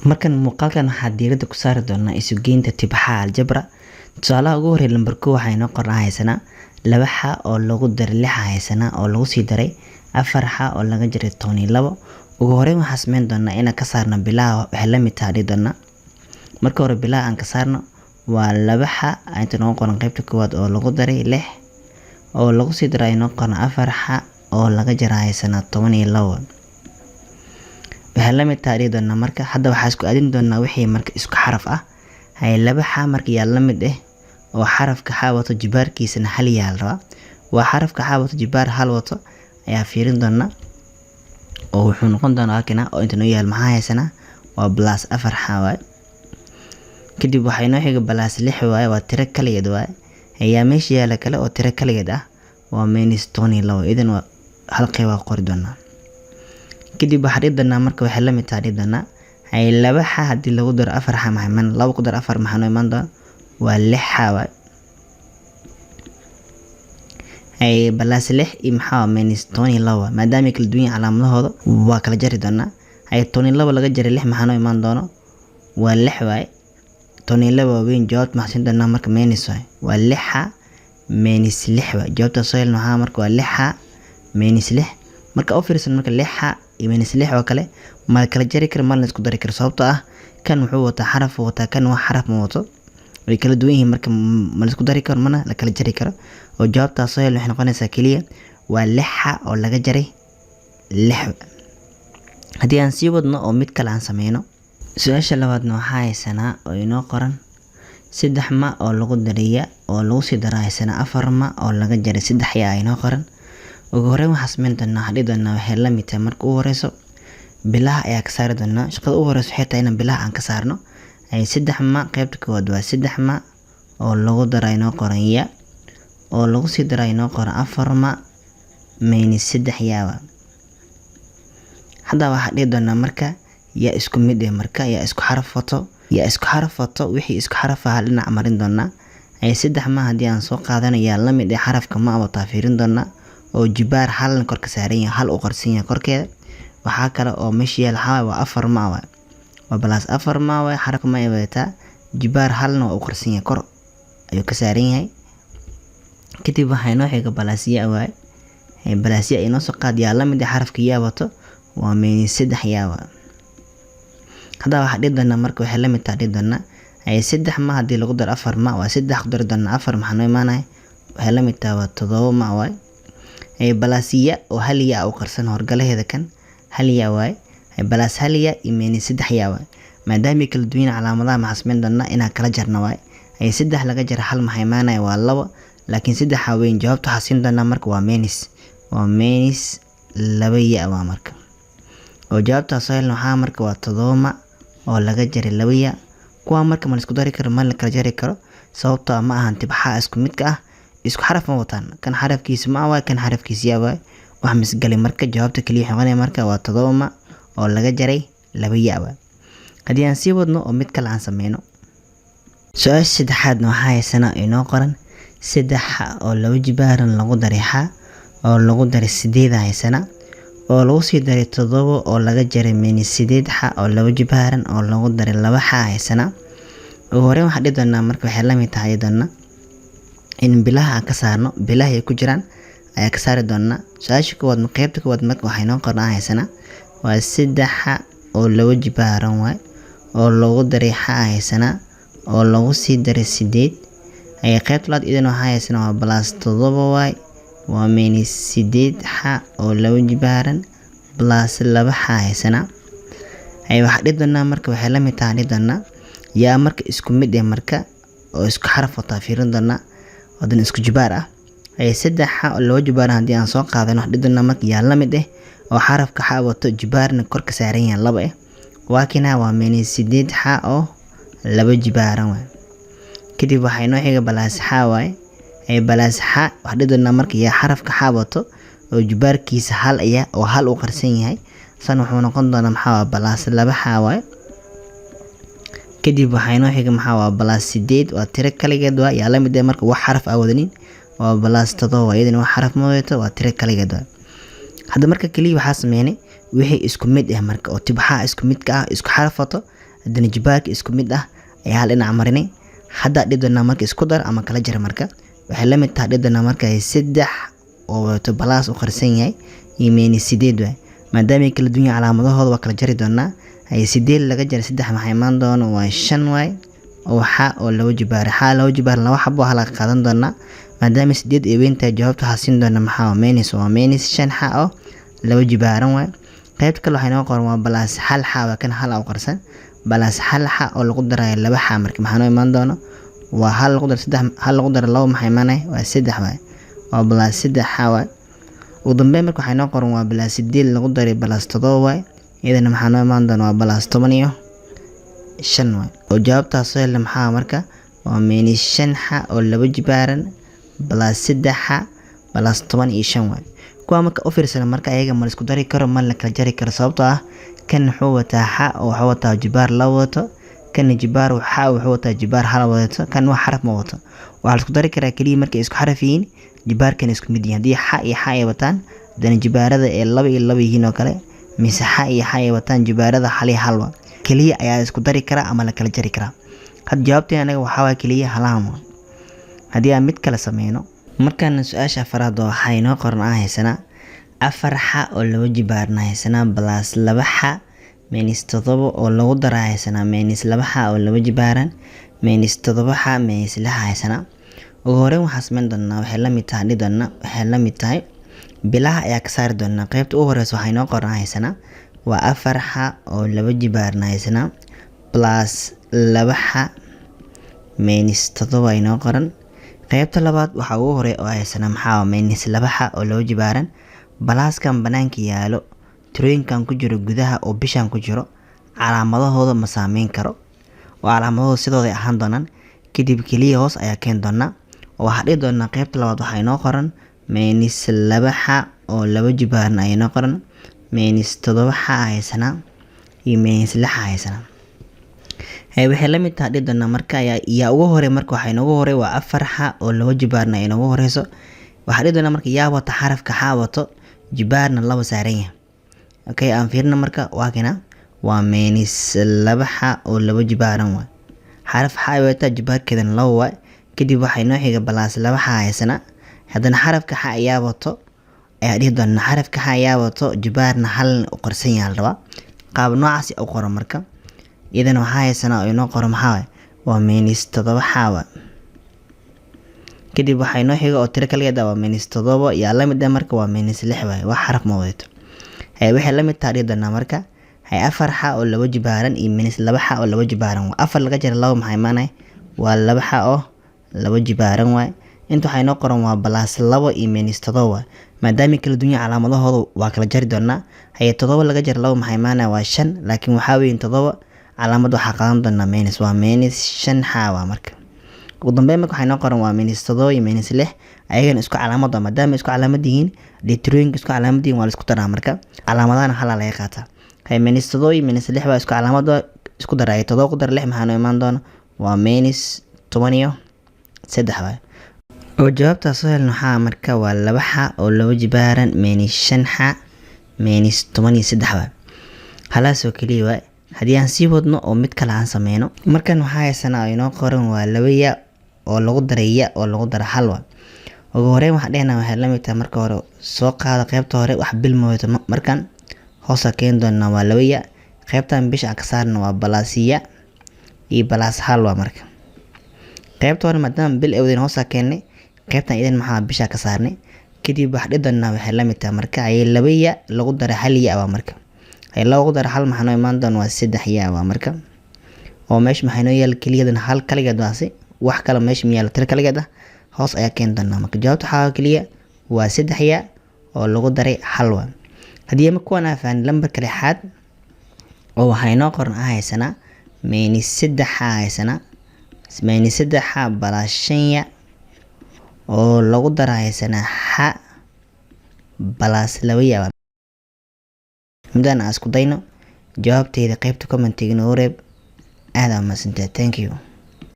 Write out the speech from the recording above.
markan muuqaalkan waxaa diiradda ku saari doonaa isugeynta tibxa aljabra. Tusaalaha ugu horeeya lambar 2 waxay noo qornaa haysanaa 2 xa oo lagu daray 6 haysanaa oo lagu sii daray 4 xa oo laga jaray 12. ugu horeyn waxaan sameyn doonaa inaan ka saarno bilaha waxay la mid tahay doona. marka hore bilaha aan ka saarno waa 2 xa inta noo qoran qaybta koowaad oo lagu daray 6 oo lagu sii daray noo qoran 4 xa oo laga jaray haysanaa 12. waxay la mid tahay doona. marka hadda waxaan isku aadin doonaa wixii marka isku xaraf ah hay 2 xa marka yaa la mid oo xarafka xa wato jibaarkiisana hal yaal raba waa xarafka xa wato jibaar hal wato ayaa fiirin doona oo wuxuu noqon doonaa halkana oo inta noo yaal maxaa haysanaa waa plus 4 xa waay. kadib waxay noo xiga plus 6 waay waa tiro kaligeed waay ayaa meesha yaala kale oo tiro kaligeed ah waa minus 12 idan waa hal qayb waa qori doonaa. kadib waxaan dhigi doonaa marka waxay la mid tahay doonaa hay 2 xa hadii lagu daro 4 xa maxay 2 ku dar 4 maxaa noo iman doona waa 6 xa waay ay plus 6 iyo maxaa minus 12 maadaama kala duwan calaamadahooda waa kala jari doonaa ay 12 laga jaray 6 maxaa noo iman doona waa 6 waay 12 weyn jawaabta maxsin doonaa marka minus waay waa 6 xa minus 6 waay jawaabta soo helno waxaa marka waa 6 xa minus 6 marka oo fiirsan marka 6 xa iyo minus 6 oo kale ma kala jari karo ma la isku dari karo sababtoo ah kan wuxuu wataa xaraf wataa kan waa xaraf ma wato way kala duwan yihiin marka ma la isku dari karo mana la kala jari karo oo jawaabta soo helno waxay noqonaysaa kaliya waa 6 xa oo laga jaray 6. hadii aan sii wadno oo mid kale aan sameeyno su'aasha labaadna waxaa haysanaa oo inoo qoran 3 ma oo lagu dariya oo lagu sii daray haysanaa 4 ma oo laga jaray 3 yaa inoo qoran. ugu horeyn waxaan sameyn doonaa hadii doonaa waxay la mid tahay marka ugu horeyso bilaha ayaa ka saari doonaa. shaqada ugu horeyso waxay tahay in bilaha aan ka saarno ay 3 ma qaybta koowaad waa 3 ma oo lagu daray inoo qoran ya oo lagu sii daray inoo qoran 4 ma minus 3 yaa. hadda waxaan dhigi doonaa marka ya isku mid marka ya isku xaraf wato wixii isku xaraf ah dhinac marin doonaa ay 3 ma hadii aan soo qaadano yaa la mid xarafka ma wata fiirin doonaa oo jibaar hal kor ka saaran yahay hal u qarsan yahay korkeeda. waxa kale oo meesha yaal waa 4 ma waa plus 4 ma waa xarafka ma wata jibaar halna u qarsan yahay kor ayuu ka saaran yahay. kadib waxay noo xiga balasiya waay ay balasiya inoo soo qaad yaa la mid xarafka yaa wato waa minus 3 yaa waa. hadda waxa dhigi doonaa marka waxay la mid tahay doonaa ay 3 ma hadii lagu daro 4 ma waa 3 ku dar doonaa 4 maxaa noo imaanay waxay la mid tahay 7 ma waay ay balasiya oo hal yaa u qarsan horgalaheeda kan hal yaa waay ay balas hal yaa iyo minus 3 yaa waay maadaama kala duwan calaamadaha maxasmin doonaa inaan kala jarno waay ay 3 laga jar hal maxay imaanay waa 2 laakiin 3 weyn jawaabta xasin doonaa marka waa minus 2 yaa waa marka oo jawaabta soo helno waxa marka waa 7 ma oo laga jaray 2 yaa kuwa marka ma isku dari karo ma la kala jari karo sababtoo ma ahan tibxa isku midka ah isku xaraf ma wataan kan xarafkiisa ma waa kan xarafkiisa yaa waay wax misgalay marka jawaabta kaliya xaqanay marka waa 7 ma oo laga jaray 2 yaa waay. hadii aan sii wadno oo mid kale aan sameeyno su'aasha saddexaadna waxaa haysanaa inoo qoran 3 xa oo laba jibaaran lagu daray xa oo lagu daray 8 haysanaa oo lagu sii daray 7 oo laga jaray minus 8 xa oo laba jibaaran oo lagu daray 2 xa haysanaa. ugu horeyn waxaan dhigi doonaa marka waxay la mid tahay doonaa in bilaha aan ka saarno bilaha ay ku jiraan ayaa ka saari doonaa. su'aasha koowaad qaybta koowaad marka waxay noo qornaa haysanaa waa 3 xa oo laba jibaaran waay oo lagu daray xa haysanaa oo lagu sii daray 8 ay qaybta labaad idan waxaa haysanaa waa plus 7 waay waa minus 8 xa oo laba jibaaran plus 2 xa haysanaa. ay waxa dhigi doonaa marka waxay la mid tahay doonaa yaa marka isku mid marka oo isku xaraf wata fiirin doonaa wadan isku jibaar ah ay 3 xa oo laba jibaaran hadii aan soo qaadano wax dhigi doonaa marka yaa la mid oo xarafka xa wato jibaarna kor ka saaran yahay 2 waa kina waa minus 8 xa oo laba jibaaran waay. kadib waxay noo xiga balas xa waay ay balas xa wax dhigi doonaa marka yaa xarafka xa wato oo jibaarkiisa hal ayaa oo hal u qarsan yahay san wuxuu noqon doonaa maxaa waa balas 2 xa waay. kadib waxay noo xiga maxaa waa balas 8 waa tiro kaligeed waa yaa la mid marka wax xaraf ah wadanin waa balas 7 waa iyadana wax xaraf ma wadato waa tiro kaligeed waa. hadda marka kaliya waxaa sameeynay wixii isku mid marka oo tibxa isku midka ah isku xaraf wato hadana jibaarka isku mid ah ayaa hal dhinac marinay hadda dhidana marka isku dar ama kala jar marka waxay la mid tahay dhidana marka ay 3 oo wato balaas u qarsan yahay iimayni 8 way maadaama kala duwan calaamadahooda waa kala jari doonaa ay 8 laga jar 3 maxay imaan doona waa 5 way oo waxa oo laba jibaar laba xabo hala qaadan doona maadaama 8 ay weynta jawaabta haasin doona maxaa minus waa minus 5 xa oo laba jibaaran way qaybta kale waxay noo qoran waa balaas hal xa waa kan hal oo qarsan balaas hal xa oo lagu daray laba xa marka maxaa noo imaan doona waa hal lagu dar 3 hal lagu dar laba maxay imaanay waa 3 way waa balaas 3 xa way ugu dambeyn marka waxay noo qoran waa balaas 8 lagu daray balaas 7 way iyadana maxaa noo imaan doona waa balaas 10 way oo jawaabtaas oo la maxaa marka waa minus 5 xa oo laba jibaaran balaas 3 xa balaas 15 way kuwa marka u fiirsan marka ayaga ma isku dari karo ma la kala jari karo sababtoo ah kan wuxuu wataa xa oo wuxuu wataa jibaar la wato kan jibaar waxa wuxuu wataa jibaar hal wato kan wax xaraf ma wato waxa isku dari karaa kaliya marka isku xarafiin jibaarkan isku mid yahay hadii xa iyo xa ay wataan dan jibaarada ee laba iyo laba yihiin oo kale mise xa iyo xa ay wataan jibaarada hal iyo hal kaliya ayaa isku dari kara ama la kala jari kara had jawaabteen anaga waxa waa kaliya halaamo hadii aan mid kala sameeyno markaan su'aasha afraad waxay noo qoran haysana 4 xa oo laba jibaarna haysana plus 2 xa minus 7 oo lagu daray haysana minus 2 xa oo laba jibaaran minus 7 xa minus 6 haysana ugu horreyn waxaan sameyn doonaa waxay la mid tahay bilaha ayaa ka saari doonaa qaybta ugu horeysa waxay noo qoran haysana waa 4 xa oo laba jibaarna haysana plus 2 xa minus 7 ay noo qoran qaybta labaad waxa ugu horeey oo haysana maxaa minus 2 xa oo laba jibaaran balaaskan banaanka yaalo tirooyinkan ku jiro gudaha oo bishan ku jiro calaamadahooda ma saameyn karo oo calaamadahooda sidooda ahaan doonaan kadib kaliya hoos ayaa keen doona oo waxa dhigi doona qaybta labaad waxa inoo qoran minus 2 xa oo laba jibaaran ay inoo qoran minus 7 xa haysana iyo minus 6 haysana waxay la mid tahay dhigi doona marka ayaa ugu horeey marka waxa inoogu horeey waa 4 xa oo laba jibaarna ay inoogu horeyso waxa dhigi doona marka yaa wata xarafka xa wato jibaarna laba saaran yahay okay aan fiirno marka waa kana waa minus 2 xa oo laba jibaaran waa xaraf xa wata jibaarkeedan laba waa kadib waxa inoo xiga balaas 2 xa haysana hadana xarafka xa ayaa wato ayaa dhigi doona xarafka xa ayaa wato jibaarna hal u qarsan yahay raba qaab noocaas u qoran marka idan waxa haysana oo inoo qoran maxaa waa minus 7 xa kadib waxa inoo xiga oo tiro kaliya waa minus 7 yaa la mid ah marka waa minus 6 way wax xaraf ma wadato waxay la mid tahay dhigana marka 4 xa oo laba jibaaran iyo minus 2 xa oo laba jibaaran 4 laga jar 2 maxay maanay waa 2 xa oo laba jibaaran way inta waxa inoo qoran waa balaas 2 iyo minus 7 maadaama kala duwan calaamadahooda waa kala jari doonaa 7 laga jar 2 maxay maanay waa 5 laakiin waxa weyn 7 calaamad waxa qaadan doona minus waa minus 5 xa waa marka ugu dambeyn marka waxa inoo qoran waa minus 7 iyo minus 6 ayagana isku calaamad maadaama isku calaamad yihiin litrooyinka isku calaamad yihiin waa la isku daraa marka calaamadana hal laga qaataa minus 7 iyo minus 6 waa isku calaamad isku daray 7 ku dar 6 maxaa noo imaan doona waa minus 13 way oo jawaabtaas oo helno waxa marka waa 2 xa oo laba jibaaran minus 5 xa minus 13 way halaas oo kaliya way hadii aan sii wadno oo mid kale aan sameeyno markan waxa haysana inoo qoran waa 2 ya oo lagu daray ya oo lagu daray hal waa ugu horeyn waxa dheena waxa la mid tahay marka hore soo qaada qaybta hore wax bil mooyto markan hoos keen doona waa 2 ya qaybtan bisha ka saarna waa balaasiya iyo balaas hal waa marka qaybta hore maadaama bil awdin hoos keenay qaybtan idan maxaa bisha ka saarnay kadib wax dhidana waxa la mid tahay marka ay 2 ya lagu daray hal ya waa marka ay lagu daray hal maxaa noo imaan doona waa 3 ya waa marka oo meesh maxay noo yaal kaliyadan hal kaligeed waasi wax kale meesh miyaal tir kaligeed hoos ayaa keen doona marka jawaabta waxa kaliya waa 3 ya oo lagu daray hal waa hadii ma kuwana faan lambarka lixaad oo waxa inoo qoran haysana minus 3 xa haysana minus 3 xa balaas 5 ya oo lagu daray haysana xa balaas 2 ya midaan isku dayno jawaabteeda qaybta comment-iga noo reeb aad ama thank you